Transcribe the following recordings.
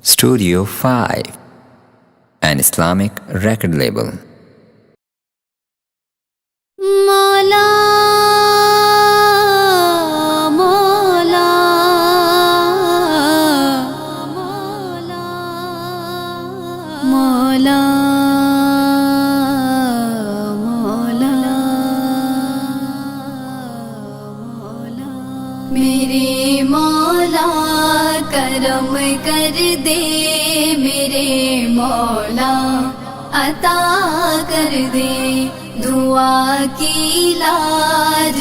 Studio 5, an Islamic record label. مولا مولا مولا مولا مولا میرے مولا کرم کر دے، میرے مولا عطا کر دے، دعا کی لاج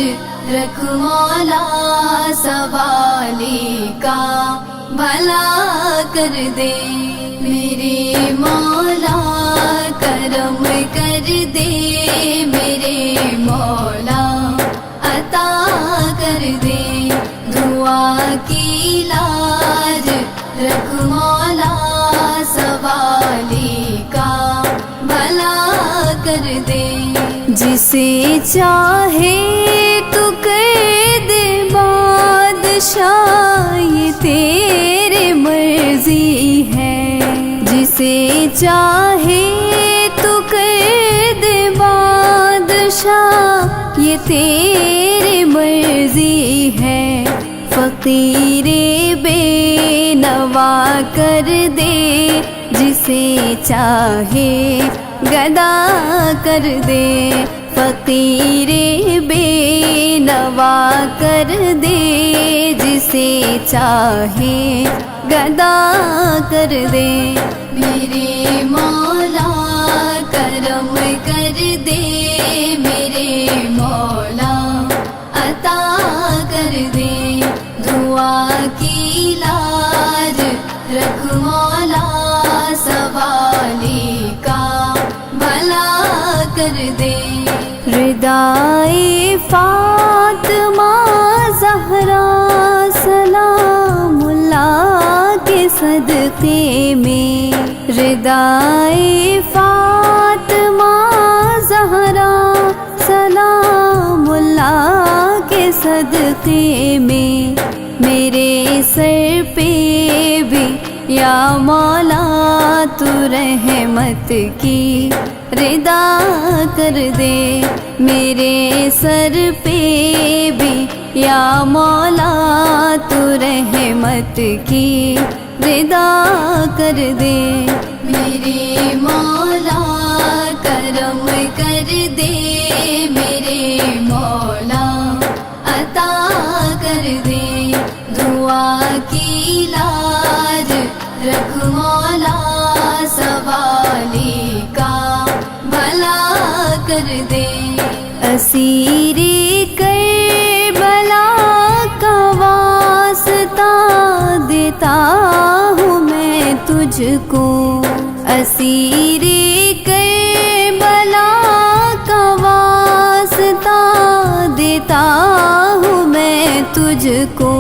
رکھ مولا، سوالی کا بھلا کر دے، میرے مولا کرم کر دے، میرے مولا عطا کر دے، دعا کی لاج رکھ مولا، سوالی کا بھلا کر دے، جسے چاہے تو کر دے بادشاہ، یہ تیرے مرضی ہے، جسے چاہے تو کر دے بادشاہ، یہ تیرے مرضی ہے، فقیر بے نوا کر دے، جسے چاہے گدا کر دے، فقیر بے نوا کر دے، جسے چاہے گدا کر دے، میرے مولا کرم کر دے، میرے مولا عطا کر دے، دعا کی لاج رکھ مولا، سوالی کا بھلا کر دے، ردائے فاطمہ زہرا سلام اللہ کے صدقے میں، ردائے فاطمہ زہرا سلام اللہ کے صدقے میں، میرے سر پہ بھی یا مولا تو رحمت کی ردا کر دے، میرے سر پہ بھی یا مولا تو رحمت کی ردا کر دے، میرے مولا کرم کر دے، میرے مولا عطا کر دے، دعا کی لاج رکھ مولا، سوالی کا بھلا کر دے، اسیر کربلا کا واسطہ دیتا ہوں میں تجھ کو، اسیر کربلا کا واسطہ دیتا ہوں میں تجھ کو،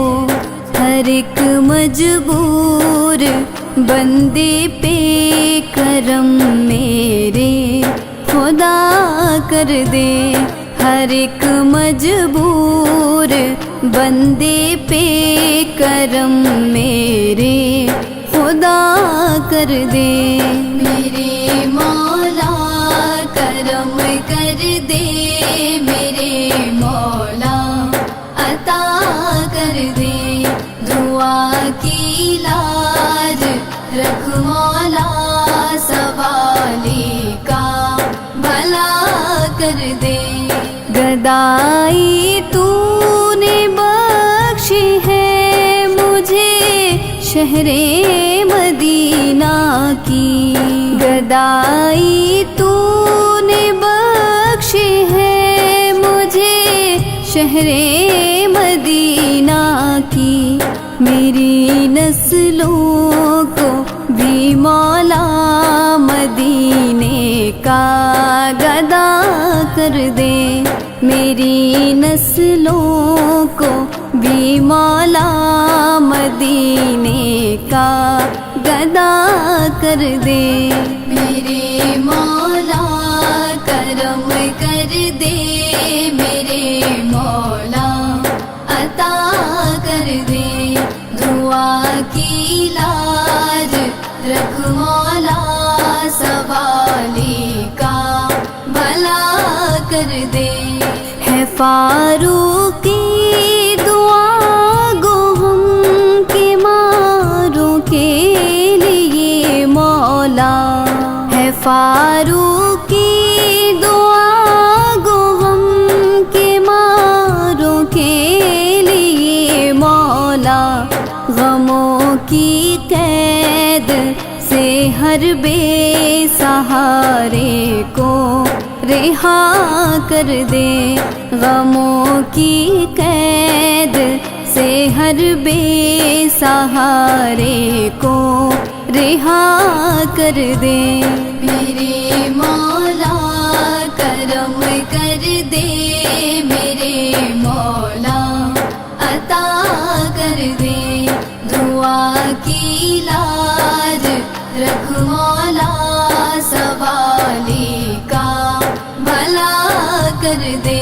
ہر ایک مجبور بندے پہ کرم میرے خدا کر دے، ہر ایک مجبور بندے پہ کرم میرے خدا کر دے، میرے مولا کرم کر دے، میرے مولا عطا کر دے، دعا کی لاج رکھ مولا، سوالی کا بھلا کر دے، گدائی تو نے بخشی ہے مجھے شہر مدینہ کی، گدائی تو نے بخشی ہے مجھے شہر مدینہ کی، میری نسلوں کو بھی مولا مدینے کا گدا کر دے، میری نسلوں کو بھی مولا مدینے کا گدا کر دے، میرے مولا کرم کر دے، میرے مولا عطا کر دے، دعا کی لاج رکھ مولا سوالی کا بھلا کر دے. ہے فاروق کی دعا گو ہم کے ماروں کے لیے مولا. ہے فاروق کی دعا گو ہم کے ماروں کے لیے مولا. غموں کی قید سے ہر بے سہارے کو رہا کر دے. غموں کی قید سے ہر بے سہارے کو رہا کر دے. میرے مولا کرم کر دے، میرے مولا عطا کر دے. دعا کی لاج رکھ مولا سوالی کا بھلا کر دے.